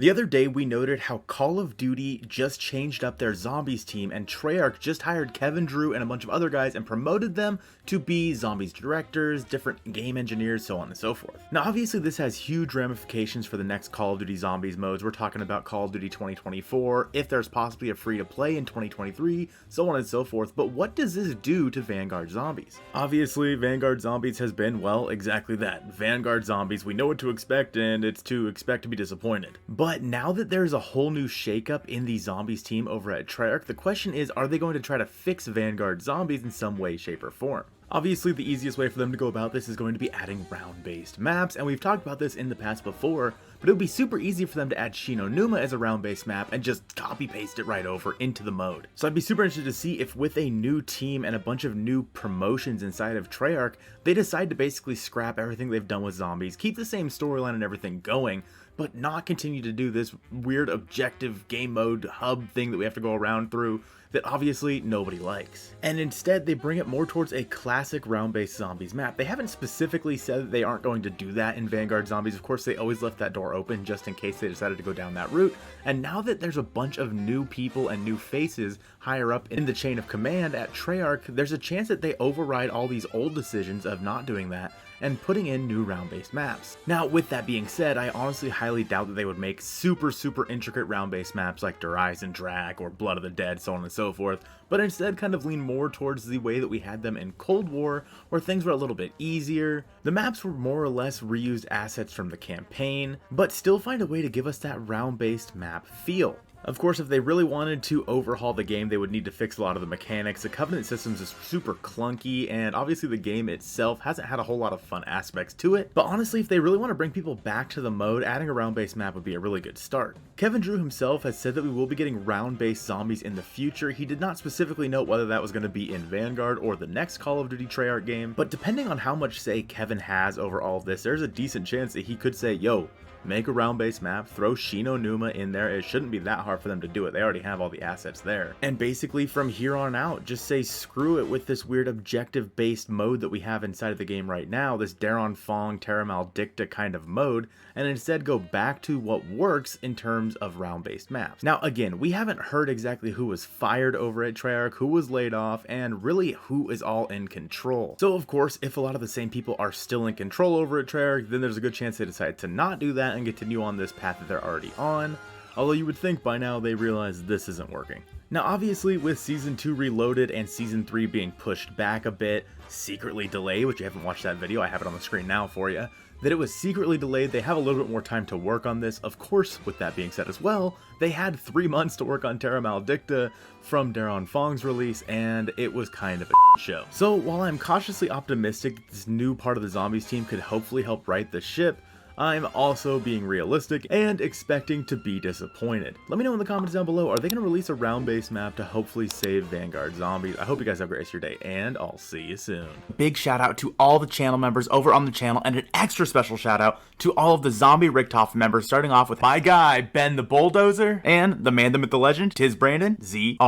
The other day we noted how Call of Duty just changed up their zombies team, and Treyarch just hired Kevin Drew and a bunch of other guys and promoted them to be zombies directors, different game engineers, so on and so forth. Now obviously this has huge ramifications for the next Call of Duty Zombies modes. We're talking about Call of Duty 2024, if there's possibly a free to play in 2023, so on and so forth, but what does this do to Vanguard Zombies? Obviously Vanguard Zombies has been, well, exactly that. Vanguard Zombies, we know what to expect, and it's to expect to be disappointed. But now that there's a whole new shakeup in the Zombies team over at Treyarch, the question is, are they going to try to fix Vanguard Zombies in some way, shape, or form? Obviously, the easiest way for them to go about this is going to be adding round-based maps, and we've talked about this in the past before, but it would be super easy for them to add Shi No Numa as a round-based map and just copy-paste it right over into the mode. So I'd be super interested to see if with a new team and a bunch of new promotions inside of Treyarch, they decide to basically scrap everything they've done with zombies, keep the same storyline and everything going, but not continue to do this weird objective game mode hub thing that we have to go around through that obviously nobody likes. And instead they bring it more towards a classic round-based zombies map. They haven't specifically said that they aren't going to do that in Vanguard Zombies. Of course, they always left that door open just in case they decided to go down that route. And now that there's a bunch of new people and new faces higher up in the chain of command at Treyarch, there's a chance that they override all these old decisions of not doing that and putting in new round-based maps. Now, with that being said, I honestly highly doubt that they would make super intricate round-based maps like Rise and Drag or Blood of the Dead, so on and so forth, but instead kind of lean more towards the way that we had them in Cold War, where things were a little bit easier. The maps were more or less reused assets from the campaign, but still find a way to give us that round-based map feel. Of course, if they really wanted to overhaul the game, they would need to fix a lot of the mechanics. The Covenant systems is super clunky, and obviously the game itself hasn't had a whole lot of fun aspects to it. But honestly, if they really want to bring people back to the mode, adding a round-based map would be a really good start. Kevin Drew himself has said that we will be getting round-based zombies in the future. He did not specifically note whether that was going to be in Vanguard or the next Call of Duty Treyarch game, but depending on how much say Kevin has over all of this, there's a decent chance that he could say, yo, make a round-based map, throw Shi No Numa in there. It shouldn't be that hard for them to do it. They already have all the assets there. And basically from here on out, just say screw it with this weird objective-based mode that we have inside of the game right now, this Anfang Terra Maldicta kind of mode, and instead go back to what works in terms of round-based maps. Now again, we haven't heard exactly who was fired over at Treyarch, who was laid off, and really who is all in control. So of course, if a lot of the same people are still in control over at Treyarch, then there's a good chance they decide to not do that and continue on this path that they're already on, although you would think by now they realize this isn't working. Now obviously with Season 2 Reloaded and Season 3 being pushed back a bit, secretly delayed, which you haven't watched that video, I have it on the screen now for you, that it was secretly delayed, they have a little bit more time to work on this. Of course, with that being said as well, they had 3 months to work on Terra Maldicta from Anfang's release, and it was kind of a show. So while I'm cautiously optimistic that this new part of the Zombies team could hopefully help right the ship, I'm also being realistic and expecting to be disappointed. Let me know in the comments down below, are they going to release a round-based map to hopefully save Vanguard Zombies? I hope you guys have a great rest of your day, and I'll see you soon. Big shout out to all the channel members over on the channel, and an extra special shout out to all of the Zombie Richtofen members, starting off with my guy, Ben the Bulldozer, and the man, the myth, the legend, Tiz Brandon, ZR.